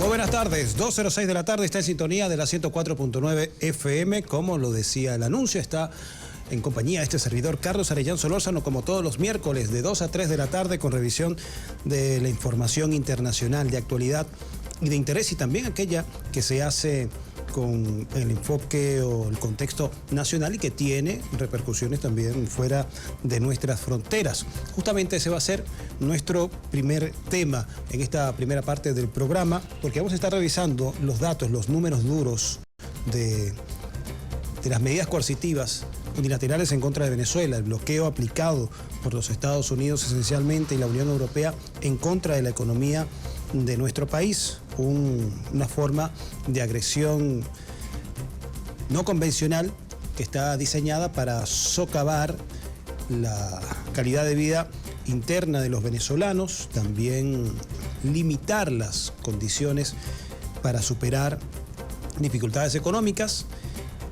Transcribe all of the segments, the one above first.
Muy buenas tardes, 2:06 de la tarde, está en sintonía de la 104.9 FM. Como lo decía el anuncio, está en compañía de este servidor Carlos Arellán Solórzano, como todos los miércoles de 2 a 3 de la tarde, con revisión de la información internacional de actualidad y de interés, y también aquella que se hace con el enfoque o el contexto nacional y que tiene repercusiones también fuera de nuestras fronteras. Justamente ese va a ser nuestro primer tema en esta primera parte del programa, porque vamos a estar revisando los datos, los números duros de las medidas coercitivas unilaterales en contra de Venezuela, el bloqueo aplicado por los Estados Unidos esencialmente y la Unión Europea en contra de la economía de nuestro país, una forma de agresión no convencional que está diseñada para socavar la calidad de vida interna de los venezolanos, también limitar las condiciones para superar dificultades económicas,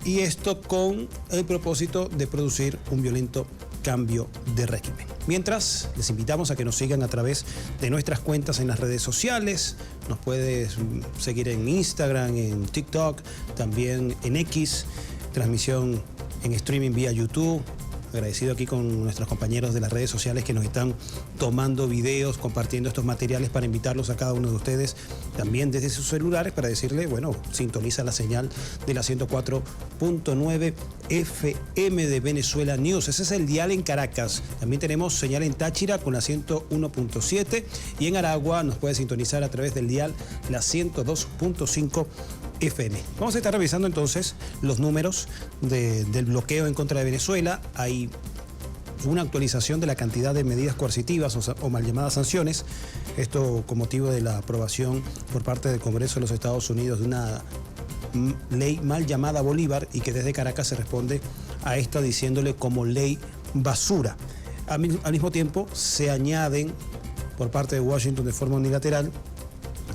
y esto con el propósito de producir un violento cambio de régimen. Mientras, les invitamos a que nos sigan a través de nuestras cuentas en las redes sociales. Nos puedes seguir en Instagram, en TikTok, también en X, transmisión en streaming vía YouTube. Agradecido aquí con nuestros compañeros de las redes sociales que nos están tomando videos, compartiendo estos materiales, para invitarlos a cada uno de ustedes también desde sus celulares para decirle, bueno, sintoniza la señal de la 104.9 FM de Venezuela News. Ese es el dial en Caracas. También tenemos señal en Táchira con la 101.7 y en Aragua nos puede sintonizar a través del dial la 102.5 FM. Vamos a estar revisando entonces los números del bloqueo en contra de Venezuela. Hay una actualización de la cantidad de medidas coercitivas o mal llamadas sanciones. Esto con motivo de la aprobación por parte del Congreso de los Estados Unidos de una ley mal llamada Bolívar, y que desde Caracas se responde a esta diciéndole como ley basura. Al mismo tiempo se añaden por parte de Washington de forma unilateral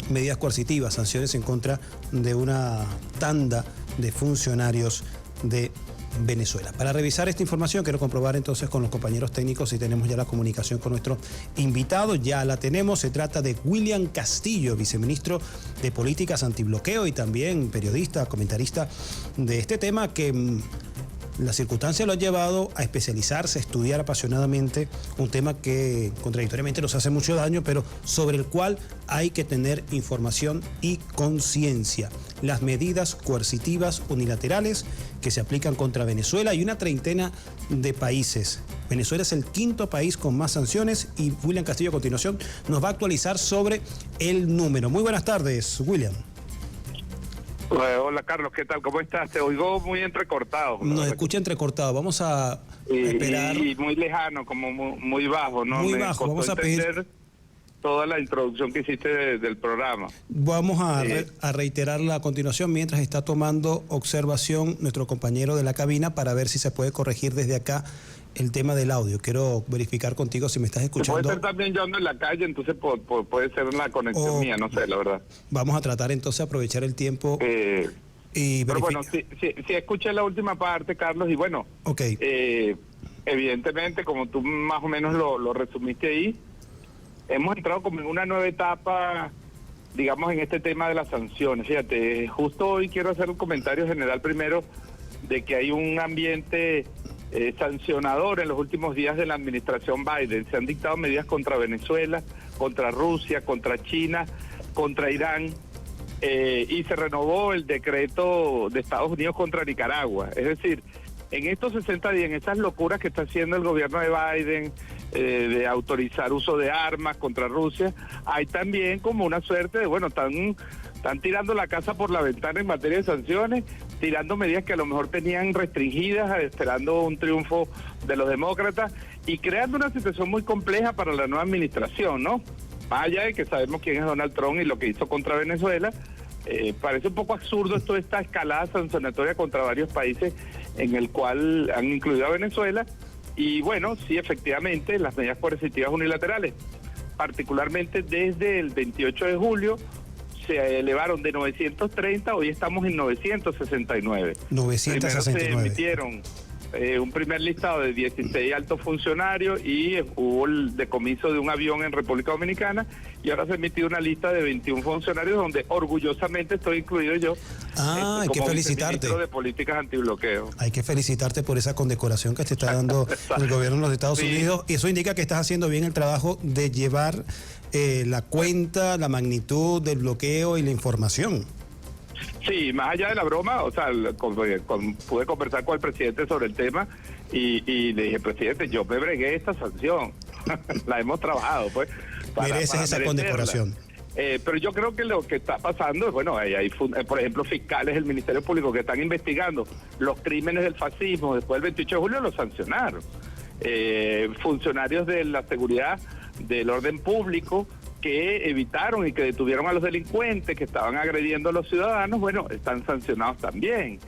medidas coercitivas, sanciones en contra de una tanda de funcionarios de Venezuela. Para revisar esta información quiero comprobar entonces con los compañeros técnicos si tenemos ya la comunicación con nuestro invitado. Ya la tenemos, se trata de William Castillo, viceministro de Políticas Antibloqueo y también periodista, comentarista de este tema, que las circunstancias lo han llevado a especializarse, a estudiar apasionadamente un tema que contradictoriamente nos hace mucho daño, pero sobre el cual hay que tener información y conciencia. Las medidas coercitivas unilaterales que se aplican contra Venezuela y una treintena de países. Venezuela es el quinto país con más sanciones, y William Castillo a continuación nos va a actualizar sobre el número. Muy buenas tardes, William. Hola Carlos, ¿qué tal? ¿Cómo estás? Te oigo muy entrecortado. Nos escucha entrecortado, vamos a esperar. Y muy lejano, como muy bajo, ¿no? Muy bajo, vamos a pedir toda la introducción que hiciste del programa. Vamos a reiterarla a continuación mientras está tomando observación nuestro compañero de la cabina para ver si se puede corregir desde acá el tema del audio. Quiero verificar contigo si me estás escuchando. Puede ser también yo ando en la calle, entonces puede ser la conexión mía, no sé, la verdad. Vamos a tratar entonces de aprovechar el tiempo y verificar. Pero bueno, sí escuché la última parte, Carlos, y bueno, okay. Evidentemente, como tú más o menos lo resumiste ahí, hemos entrado como en una nueva etapa, digamos, en este tema de las sanciones. Fíjate, justo hoy quiero hacer un comentario general primero de que hay un ambiente sancionador en los últimos días de la administración Biden. Se han dictado medidas contra Venezuela, contra Rusia, contra China, contra Irán, y se renovó el decreto de Estados Unidos contra Nicaragua. Es decir, en estos 60 días, en esas locuras que está haciendo el gobierno de Biden, de autorizar uso de armas contra Rusia, hay también como una suerte de, bueno, están tirando la casa por la ventana en materia de sanciones, tirando medidas que a lo mejor tenían restringidas, esperando un triunfo de los demócratas, y creando una situación muy compleja para la nueva administración, ¿no? Más allá de que sabemos quién es Donald Trump y lo que hizo contra Venezuela, parece un poco absurdo esta escalada sancionatoria contra varios países en el cual han incluido a Venezuela. Y bueno, sí, efectivamente, las medidas coercitivas unilaterales, particularmente desde el 28 de julio, se elevaron de 930, hoy estamos en 969. 969. Primero se emitieron un primer listado de 16 altos funcionarios y hubo el decomiso de un avión en República Dominicana, y ahora se emitió una lista de 21 funcionarios donde orgullosamente estoy incluido yo. Hay que felicitarte. Viceministro de Políticas Antibloqueo. Hay que felicitarte por esa condecoración que te está dando el gobierno de los Estados Unidos, y eso indica que estás haciendo bien el trabajo de llevar la cuenta, la magnitud del bloqueo y la información. Sí, más allá de la broma, o sea, pude conversar con el presidente sobre el tema y le dije, presidente, yo me bregué esta sanción, la hemos trabajado, pues. Mereces esa condecoración. Pero yo creo que lo que está pasando es, bueno, hay por ejemplo, fiscales del Ministerio Público que están investigando los crímenes del fascismo después del 28 de julio, los sancionaron. Funcionarios de la seguridad, del orden público, que evitaron y que detuvieron a los delincuentes que estaban agrediendo a los ciudadanos, bueno, están sancionados también.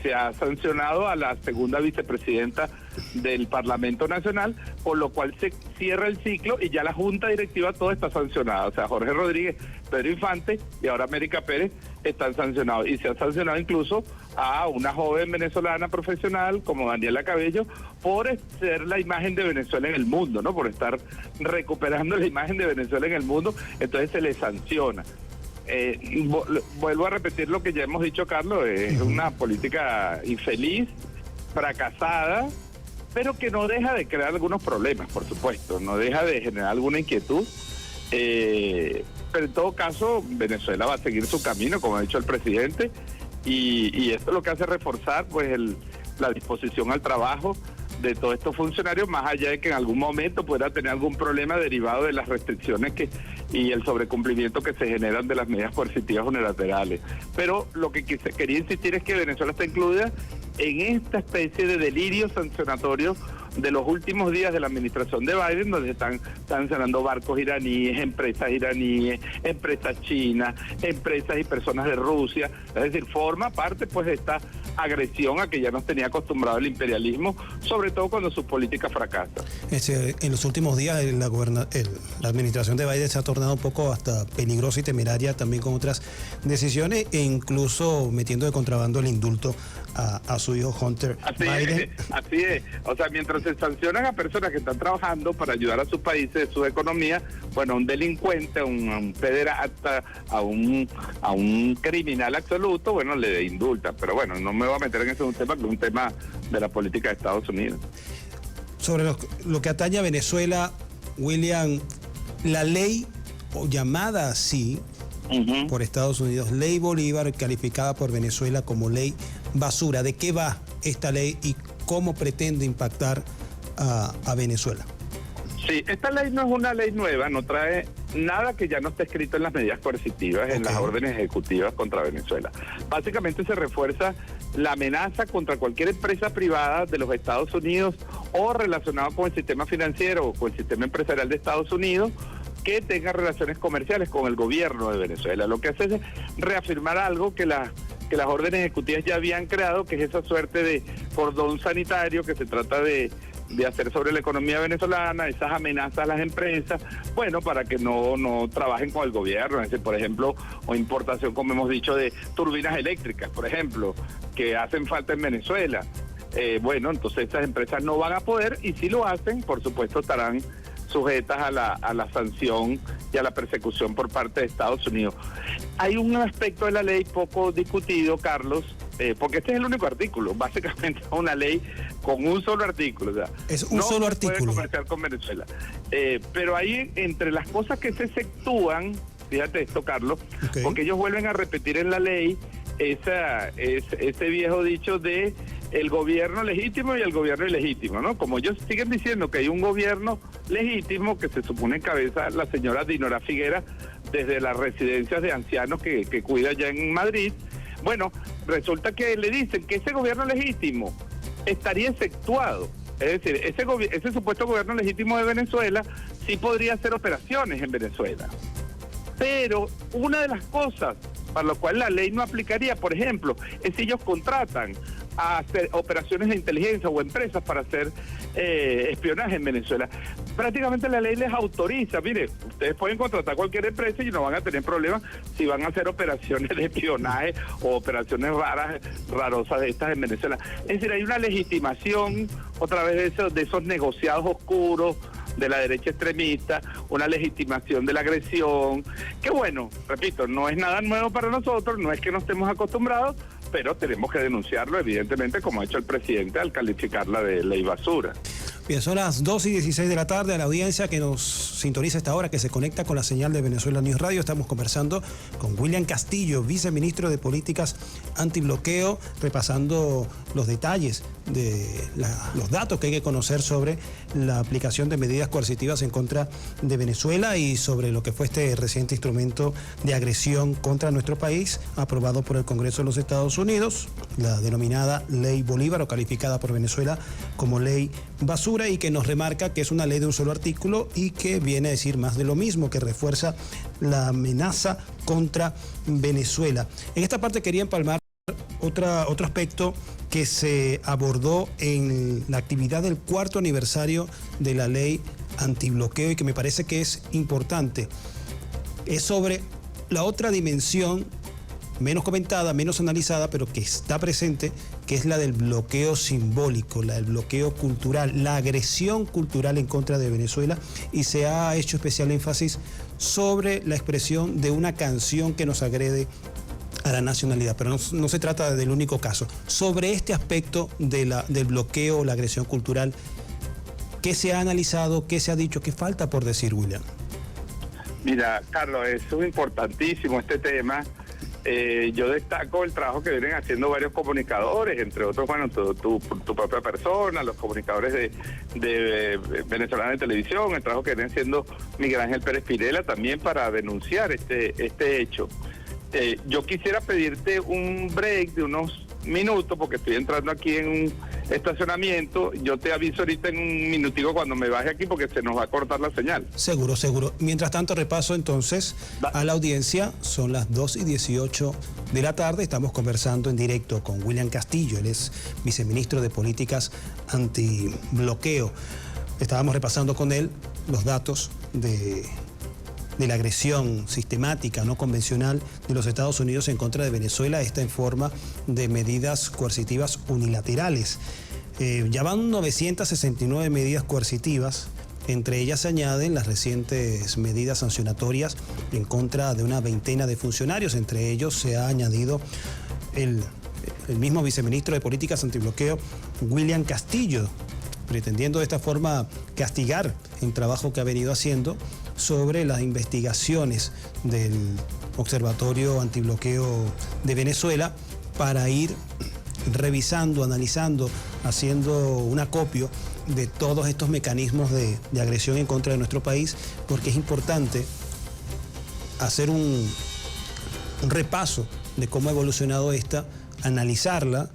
Se ha sancionado a la segunda vicepresidenta del Parlamento Nacional, por lo cual se cierra el ciclo y ya la Junta Directiva toda está sancionada. O sea, Jorge Rodríguez, Pedro Infante y ahora América Pérez están sancionados. Y se ha sancionado incluso a una joven venezolana profesional como Daniela Cabello por ser la imagen de Venezuela en el mundo, ¿no? Por estar recuperando la imagen de Venezuela en el mundo, entonces se le sanciona. Vuelvo a repetir lo que ya hemos dicho, Carlos, es una política infeliz, fracasada, pero que no deja de crear algunos problemas, por supuesto, no deja de generar alguna inquietud, pero en todo caso Venezuela va a seguir su camino, como ha dicho el presidente, y esto es lo que hace reforzar pues la disposición al trabajo de todos estos funcionarios, más allá de que en algún momento pueda tener algún problema derivado de las restricciones y el sobrecumplimiento que se generan de las medidas coercitivas unilaterales. Pero lo que quería insistir es que Venezuela está incluida en esta especie de delirio sancionatorio de los últimos días de la administración de Biden, donde están sancionando barcos iraníes, empresas chinas, empresas y personas de Rusia. Es decir, forma parte pues de esta agresión a que ya nos tenía acostumbrado el imperialismo, sobre todo cuando sus políticas fracasan. En los últimos días la administración de Biden se ha tornado un poco hasta peligrosa y temeraria también con otras decisiones, e incluso metiendo de contrabando el indulto a su hijo Hunter Biden. Así es. O sea, mientras se sancionan a personas que están trabajando para ayudar a sus países, su economía, bueno, a un delincuente, a un pederasta, a un criminal absoluto, bueno, le indultan. Pero bueno, no me voy a meter en ese tema, que es un tema de la política de Estados Unidos. Sobre lo que atañe a Venezuela, William, la ley, o llamada así por Estados Unidos, Ley Bolívar, calificada por Venezuela como ley basura. ¿De qué va esta ley y cómo pretende impactar a Venezuela? Sí, esta ley no es una ley nueva, no trae nada que ya no esté escrito en las medidas coercitivas, en las órdenes ejecutivas contra Venezuela. Básicamente se refuerza la amenaza contra cualquier empresa privada de los Estados Unidos o relacionado con el sistema financiero o con el sistema empresarial de Estados Unidos que tenga relaciones comerciales con el gobierno de Venezuela. Lo que hace es reafirmar algo que las órdenes ejecutivas ya habían creado, que es esa suerte de cordón sanitario que se trata de hacer sobre la economía venezolana, esas amenazas a las empresas, bueno, para que no trabajen con el gobierno, es decir, por ejemplo, o importación, como hemos dicho, de turbinas eléctricas, por ejemplo, que hacen falta en Venezuela. Bueno, entonces estas empresas no van a poder, y si lo hacen, por supuesto, estarán sujetas a la sanción y a la persecución por parte de Estados Unidos. Hay un aspecto de la ley poco discutido, Carlos, porque este es el único artículo, básicamente es una ley con un solo artículo. O sea, es un solo artículo. No puede comerciar con Venezuela. Pero ahí, entre las cosas que se exceptúan, fíjate esto, Carlos, porque ellos vuelven a repetir en la ley ese viejo dicho de el gobierno legítimo y el gobierno ilegítimo, ¿no? Como ellos siguen diciendo que hay un gobierno legítimo que se supone encabeza la señora Dinora Figuera desde las residencias de ancianos que cuida allá en Madrid, bueno, resulta que le dicen que ese gobierno legítimo estaría exceptuado. Es decir, ese supuesto gobierno legítimo de Venezuela sí podría hacer operaciones en Venezuela. Pero una de las cosas para lo cual la ley no aplicaría, por ejemplo, es si ellos contratan a hacer operaciones de inteligencia o empresas para hacer espionaje en Venezuela. Prácticamente la ley les autoriza, mire, ustedes pueden contratar cualquier empresa y no van a tener problemas si van a hacer operaciones de espionaje o operaciones rarosas de estas en Venezuela. Es decir, hay una legitimación otra vez de esos negociados oscuros de la derecha extremista, una legitimación de la agresión, que bueno, repito, no es nada nuevo para nosotros, no es que no estemos acostumbrados, pero tenemos que denunciarlo, evidentemente, como ha hecho el presidente al calificarla de ley basura. Bien, son las 2:16 de la tarde. A la audiencia que nos sintoniza a esta hora, que se conecta con la señal de Venezuela News Radio, estamos conversando con William Castillo, viceministro de Políticas Antibloqueo, repasando los detalles de los datos que hay que conocer sobre la aplicación de medidas coercitivas en contra de Venezuela y sobre lo que fue este reciente instrumento de agresión contra nuestro país, aprobado por el Congreso de los Estados Unidos, la denominada Ley Bolívar, o calificada por Venezuela como Ley Basura, y que nos remarca que es una ley de un solo artículo y que viene a decir más de lo mismo, que refuerza la amenaza contra Venezuela. En esta parte quería empalmar otro aspecto que se abordó en la actividad del 4º aniversario de la ley antibloqueo y que me parece que es importante. Es sobre la otra dimensión menos comentada, menos analizada, pero que está presente, que es la del bloqueo simbólico, la del bloqueo cultural, la agresión cultural en contra de Venezuela, y se ha hecho especial énfasis sobre la expresión de una canción que nos agrede a la nacionalidad, pero no se trata del único caso. Sobre este aspecto del bloqueo, la agresión cultural, ¿qué se ha analizado, qué se ha dicho, qué falta por decir, William? Mira, Carlos, es importantísimo este tema. Yo destaco el trabajo que vienen haciendo varios comunicadores, entre otros, bueno, tu propia persona, los comunicadores de venezolanos de televisión, el trabajo que viene haciendo Miguel Ángel Pérez Pirela también para denunciar este hecho. Yo quisiera pedirte un break de unos minutos porque estoy entrando aquí en un estacionamiento. Yo te aviso ahorita en un minutico cuando me baje aquí porque se nos va a cortar la señal. Seguro, seguro. Mientras tanto, repaso entonces a la audiencia. Son las 2:18 de la tarde. Estamos conversando en directo con William Castillo. Él es viceministro de Políticas Antibloqueo. Estábamos repasando con él los datos de la agresión sistemática, no convencional, de los Estados Unidos en contra de Venezuela, esta en forma de medidas coercitivas unilaterales. Ya van 969 medidas coercitivas, entre ellas se añaden las recientes medidas sancionatorias en contra de una veintena de funcionarios. Entre ellos se ha añadido el mismo viceministro de Políticas Antibloqueo, William Castillo, pretendiendo de esta forma castigar el trabajo que ha venido haciendo sobre las investigaciones del Observatorio Antibloqueo de Venezuela, para ir revisando, analizando, haciendo un acopio de todos estos mecanismos de agresión en contra de nuestro país, porque es importante hacer un repaso de cómo ha evolucionado esta, analizarla,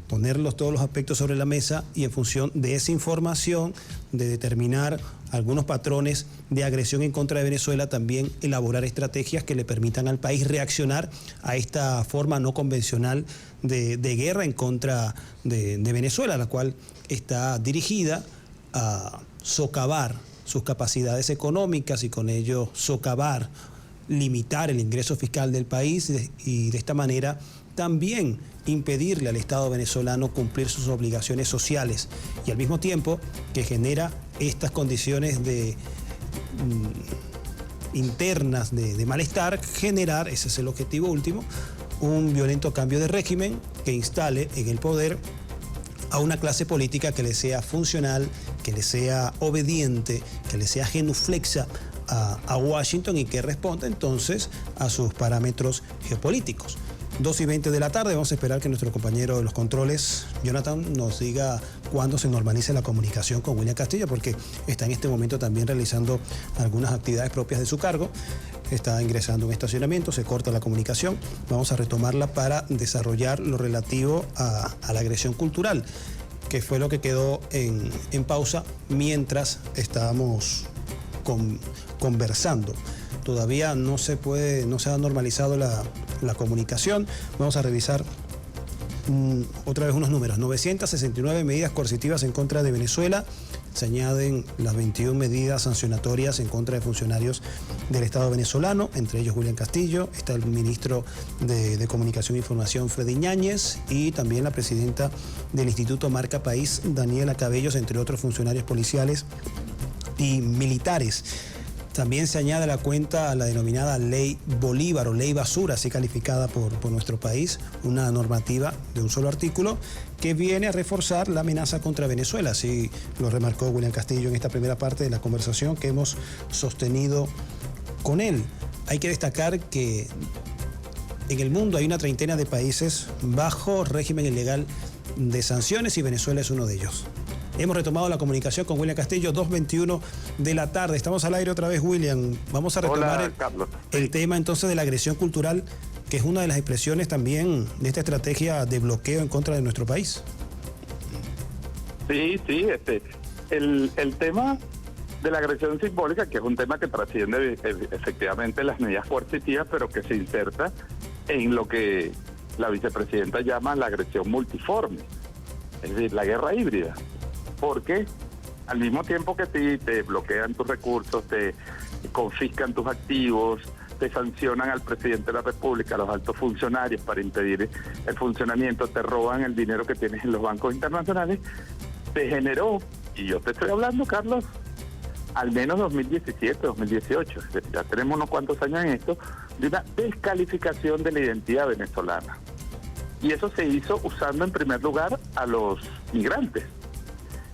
poner todos los aspectos sobre la mesa y en función de esa información de determinar algunos patrones de agresión en contra de Venezuela, también elaborar estrategias que le permitan al país reaccionar a esta forma no convencional de guerra en contra de Venezuela, la cual está dirigida a socavar sus capacidades económicas y con ello socavar, limitar el ingreso fiscal del país y de esta manera también impedirle al Estado venezolano cumplir sus obligaciones sociales, y al mismo tiempo que genera estas condiciones internas de malestar, generar, ese es el objetivo último, un violento cambio de régimen que instale en el poder a una clase política que le sea funcional, que le sea obediente, que le sea genuflexa a Washington y que responda entonces a sus parámetros geopolíticos. 2:20 de la tarde, vamos a esperar que nuestro compañero de los controles, Jonathan, nos diga cuándo se normalice la comunicación con William Castillo, porque está en este momento también realizando algunas actividades propias de su cargo. Está ingresando a un estacionamiento, se corta la comunicación. Vamos a retomarla para desarrollar lo relativo a la agresión cultural, que fue lo que quedó en pausa mientras estábamos conversando. Todavía no se ha normalizado la comunicación. Vamos a revisar otra vez unos números, 969 medidas coercitivas en contra de Venezuela. Se añaden las 21 medidas sancionatorias en contra de funcionarios del Estado venezolano, entre ellos William Castillo, está el ministro de Comunicación e Información, Freddy Ñáñez, y también la presidenta del Instituto Marca País, Daniela Cabellos, entre otros funcionarios policiales y militares. También se añade a la cuenta a la denominada Ley Bolívar o Ley Basura, así calificada por nuestro país, una normativa de un solo artículo que viene a reforzar la amenaza contra Venezuela, así lo remarcó William Castillo en esta primera parte de la conversación que hemos sostenido con él. Hay que destacar que en el mundo hay una treintena de países bajo régimen ilegal de sanciones y Venezuela es uno de ellos. Hemos retomado la comunicación con William Castillo, 2:21 de la tarde. Estamos al aire otra vez, William. Vamos a retomar el tema entonces de la agresión cultural, que es una de las expresiones también de esta estrategia de bloqueo en contra de nuestro país. Sí, el tema de la agresión simbólica, que es un tema que trasciende efectivamente las medidas coercitivas, pero que se inserta en lo que la vicepresidenta llama la agresión multiforme, es decir, la guerra híbrida. Porque al mismo tiempo que te bloquean tus recursos, te confiscan tus activos, te sancionan al presidente de la República, a los altos funcionarios para impedir el funcionamiento, te roban el dinero que tienes en los bancos internacionales, te generó, y yo te estoy hablando, Carlos, al menos 2017, 2018, ya tenemos unos cuantos años en esto, de una descalificación de la identidad venezolana. Y eso se hizo usando en primer lugar a los migrantes.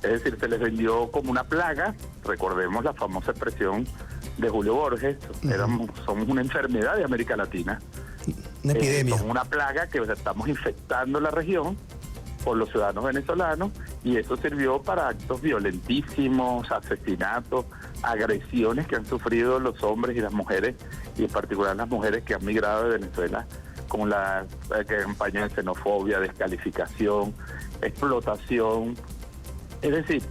Es decir, se les vendió como una plaga. Recordemos la famosa expresión de Julio Borges, somos una enfermedad de América Latina. Una epidemia. Somos una plaga que estamos infectando la región por los ciudadanos venezolanos y eso sirvió para actos violentísimos, asesinatos, agresiones que han sufrido los hombres y las mujeres, y en particular las mujeres que han migrado de Venezuela, con la campaña de xenofobia, descalificación, explotación. Es decir,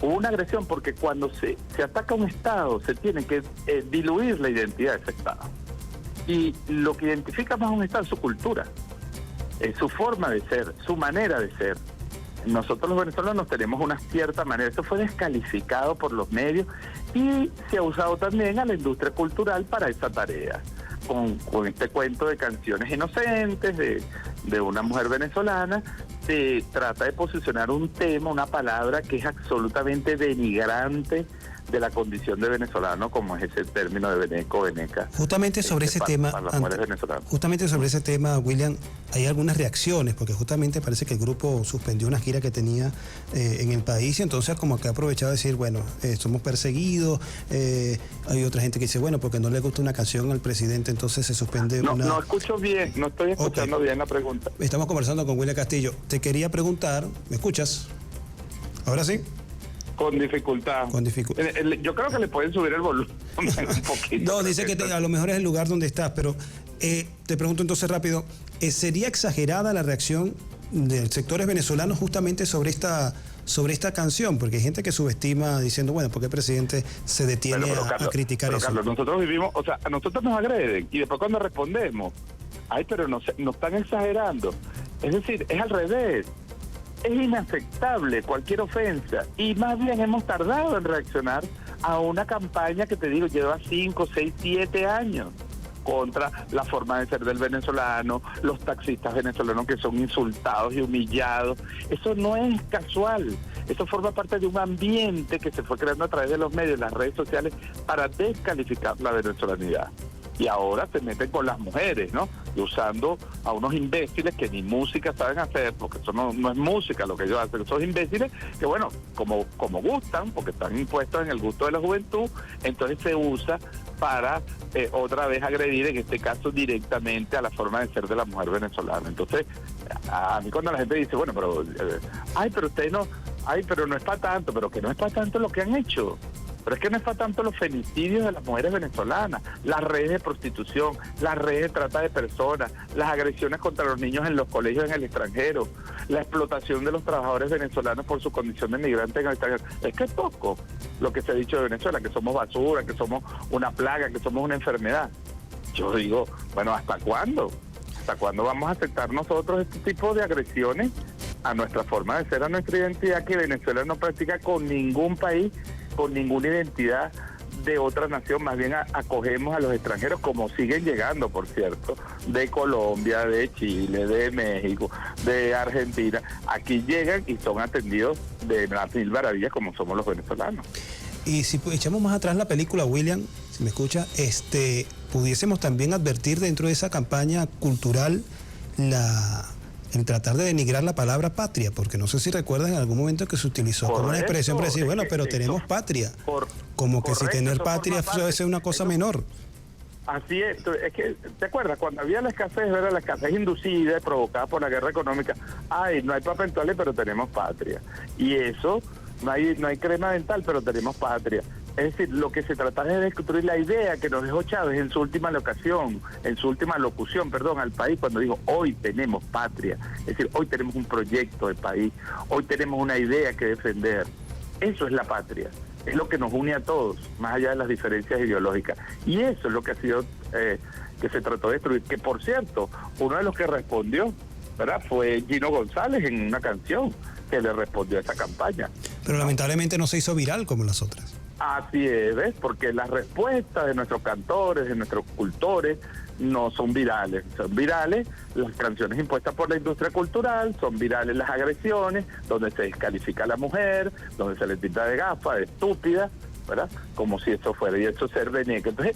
hubo una agresión porque cuando se ataca a un Estado se tiene que diluir la identidad de ese Estado. Y lo que identifica más a un Estado es su cultura, su forma de ser, su manera de ser. Nosotros los venezolanos tenemos una cierta manera. Esto fue descalificado por los medios y se ha usado también a la industria cultural para esa tarea. Con este cuento de canciones inocentes de una mujer venezolana, se trata de posicionar un tema, una palabra que es absolutamente denigrante de la condición de venezolano, como es ese término de veneco, veneca. Justamente sobre ese tema, justamente sobre ese tema, William, hay algunas reacciones, porque justamente parece que el grupo suspendió una gira que tenía en el país, y entonces como que ha aprovechado de decir, bueno, somos perseguidos, hay otra gente que dice, bueno, porque no le gusta una canción al presidente, entonces se suspende No escucho bien, no estoy escuchando bien la pregunta. Estamos conversando con William Castillo. Te quería preguntar, ¿me escuchas? ¿Ahora sí? Con dificultad. Yo creo que le pueden subir el volumen un poquito. No, dice que a lo mejor es el lugar donde estás, pero te pregunto entonces rápido, ¿sería exagerada la reacción de sectores venezolanos justamente sobre esta canción? Porque hay gente que subestima diciendo, bueno, ¿por qué el presidente se detiene a criticar eso? Carlos, nosotros vivimos, o sea, a nosotros nos agreden y después cuando respondemos, pero no están exagerando. Es decir, es al revés. Es inaceptable cualquier ofensa y más bien hemos tardado en reaccionar a una campaña que te digo lleva 5, 6, 7 años contra la forma de ser del venezolano, los taxistas venezolanos que son insultados y humillados. Eso no es casual, eso forma parte de un ambiente que se fue creando a través de los medios, las redes sociales, para descalificar la venezolanidad. Y ahora se meten con las mujeres, ¿no? Y usando a unos imbéciles que ni música saben hacer, porque eso no es música lo que ellos hacen. Esos imbéciles que, bueno, como gustan, porque están impuestos en el gusto de la juventud, entonces se usa para otra vez agredir, en este caso directamente, a la forma de ser de la mujer venezolana. Entonces, a mí cuando la gente dice, bueno, pero pero ustedes no, pero no es para tanto, pero que no es para tanto lo que han hecho. Pero es que no es para tanto los femicidios de las mujeres venezolanas, las redes de prostitución, las redes de trata de personas, las agresiones contra los niños en los colegios en el extranjero, la explotación de los trabajadores venezolanos por su condición de migrante en el extranjero. Es que es poco lo que se ha dicho de Venezuela, que somos basura, que somos una plaga, que somos una enfermedad. Yo digo, bueno, ¿hasta cuándo? ¿Hasta cuándo vamos a aceptar nosotros este tipo de agresiones a nuestra forma de ser, a nuestra identidad, que Venezuela no practica con ningún país, con ninguna identidad de otra nación? Más bien acogemos a los extranjeros, como siguen llegando, por cierto, de Colombia, de Chile, de México, de Argentina. Aquí llegan y son atendidos de las mil maravillas, como somos los venezolanos. Y si echamos más atrás la película, William, si me escucha, pudiésemos también advertir dentro de esa campaña cultural el tratar de denigrar la palabra patria, porque no sé si recuerdas en algún momento que se utilizó como una expresión para decir, bueno, pero tenemos patria. Como que si tener patria debe ser una cosa menor. Así es que, ¿te acuerdas? Cuando había la escasez, era la escasez inducida, provocada por la guerra económica. Ay, no hay papel toalé, pero tenemos patria. Y eso, no hay crema dental, pero tenemos patria. Es decir, lo que se trata es de destruir la idea que nos dejó Chávez en su última locución al país, cuando dijo, hoy tenemos patria. Es decir, hoy tenemos un proyecto de país, hoy tenemos una idea que defender. Eso es la patria, es lo que nos une a todos, más allá de las diferencias ideológicas. Y eso es lo que ha sido, que se trató de destruir. Que, por cierto, uno de los que respondió, ¿verdad?, fue Gino González en una canción que le respondió a esa campaña. Pero lamentablemente no se hizo viral como las otras. Así es, ¿ves? Porque las respuestas de nuestros cantores, de nuestros cultores, no son virales. Son virales las canciones impuestas por la industria cultural, son virales las agresiones, donde se descalifica a la mujer, donde se le pinta de gafa, de estúpida, ¿verdad? Como si eso fuera, y eso ser veneca. Entonces,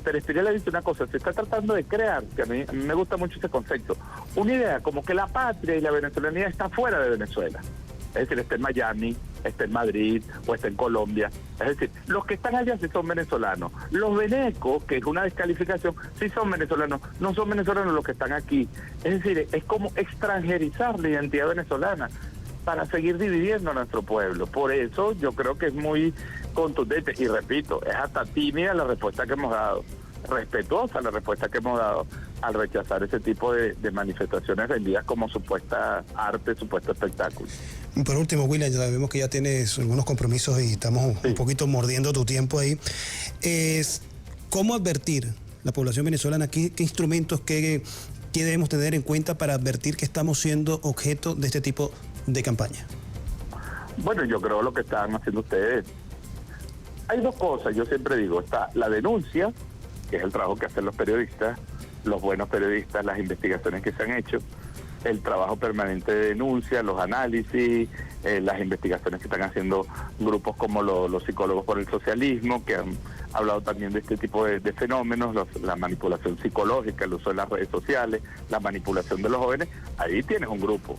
Terespiré le dice una cosa, se está tratando de crear, que a mí me gusta mucho ese concepto, una idea como que la patria y la venezolanidad está fuera de Venezuela. Es decir, está en Miami, está en Madrid o está en Colombia. Es decir, los que están allá sí son venezolanos. Los venecos, que es una descalificación, sí son venezolanos. No son venezolanos los que están aquí. Es decir, es como extranjerizar la identidad venezolana para seguir dividiendo a nuestro pueblo. Por eso yo creo que es muy contundente. Y repito, es hasta tímida la respuesta que hemos dado. Respetuosa la respuesta que hemos dado al rechazar ese tipo de manifestaciones vendidas como supuesta arte, supuesto espectáculo. Por último, William, ya sabemos que ya tienes algunos compromisos y estamos un poquito mordiendo tu tiempo ahí. ¿Cómo advertir la población venezolana? ¿Qué instrumentos, qué debemos tener en cuenta para advertir que estamos siendo objeto de este tipo de campaña? Bueno, yo creo lo que están haciendo ustedes. Hay dos cosas, yo siempre digo, está la denuncia, que es el trabajo que hacen los periodistas, los buenos periodistas, las investigaciones que se han hecho, el trabajo permanente de denuncia, los análisis, las investigaciones que están haciendo grupos como los psicólogos por el socialismo, que han hablado también de este tipo de fenómenos, la manipulación psicológica, el uso de las redes sociales, la manipulación de los jóvenes. Ahí tienes un grupo.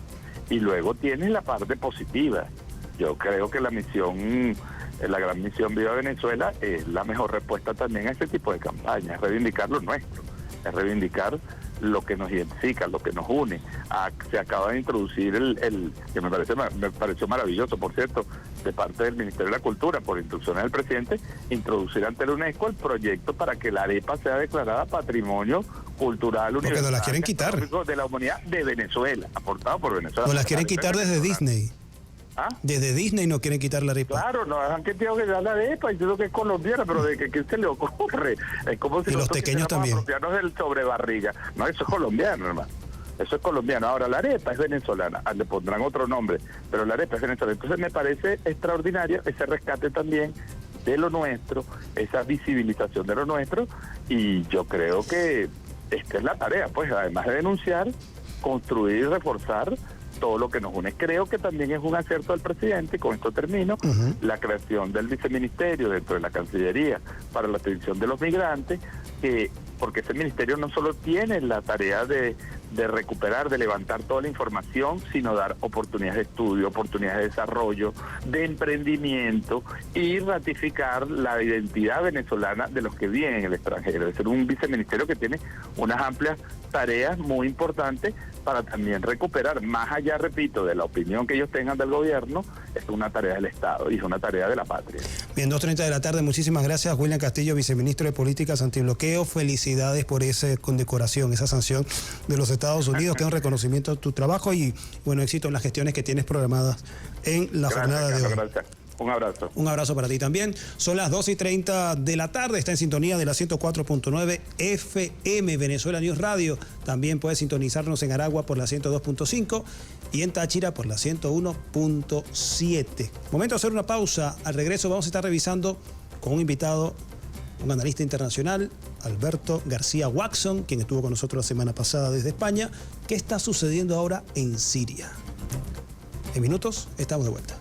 Y luego tienes la parte positiva. Yo creo que la gran misión Viva Venezuela es la mejor respuesta también a este tipo de campañas, es reivindicar lo nuestro, es reivindicar lo que nos identifica, lo que nos une. Se acaba de introducir que me pareció maravilloso, por cierto, de parte del Ministerio de la Cultura, por instrucciones del presidente, introducir ante la UNESCO el proyecto para que la arepa sea declarada Patrimonio Cultural Universal. Porque nos las quieren quitar. De la humanidad de Venezuela, aportado por Venezuela. Nos las quieren quitar desde Disney. ¿Ah? Desde Disney no quieren quitar la arepa. Claro, no han querido que da la arepa, y creo que es colombiana, pero de que se le ocurre. Es como si y los pequeños también. Del sobrebarriga. No, eso es colombiano, hermano. Eso es colombiano. Ahora, la arepa es venezolana. Le pondrán otro nombre, pero la arepa es venezolana. Entonces me parece extraordinario ese rescate también de lo nuestro, esa visibilización de lo nuestro, y yo creo que esta es la tarea, pues, además de denunciar, construir y reforzar todo lo que nos une. Creo que también es un acierto del presidente, y con esto termino, la creación del viceministerio dentro de la Cancillería para la atención de los migrantes, porque ese ministerio no solo tiene la tarea de recuperar, de levantar toda la información, sino dar oportunidades de estudio, oportunidades de desarrollo, de emprendimiento y ratificar la identidad venezolana de los que viven en el extranjero. Es decir, un viceministerio que tiene unas amplias tareas muy importantes para también recuperar, más allá, repito, de la opinión que ellos tengan del gobierno, es una tarea del Estado y es una tarea de la patria. Bien, 2:30 de la tarde, muchísimas gracias, William Castillo, viceministro de Políticas Antibloqueo. Felicidades por esa condecoración, esa sanción de los Estados Unidos, que es un reconocimiento a tu trabajo y, bueno, éxito en las gestiones que tienes programadas en la jornada de hoy. Gracias. Un abrazo. Un abrazo para ti también. Son las 2:30 de la tarde. Está en sintonía de la 104.9 FM Venezuela News Radio. También puedes sintonizarnos en Aragua por la 102.5 y en Táchira por la 101.7. Momento de hacer una pausa. Al regreso vamos a estar revisando con un invitado, un analista internacional, Alberto García Waxon, quien estuvo con nosotros la semana pasada desde España. ¿Qué está sucediendo ahora en Siria? En minutos estamos de vuelta.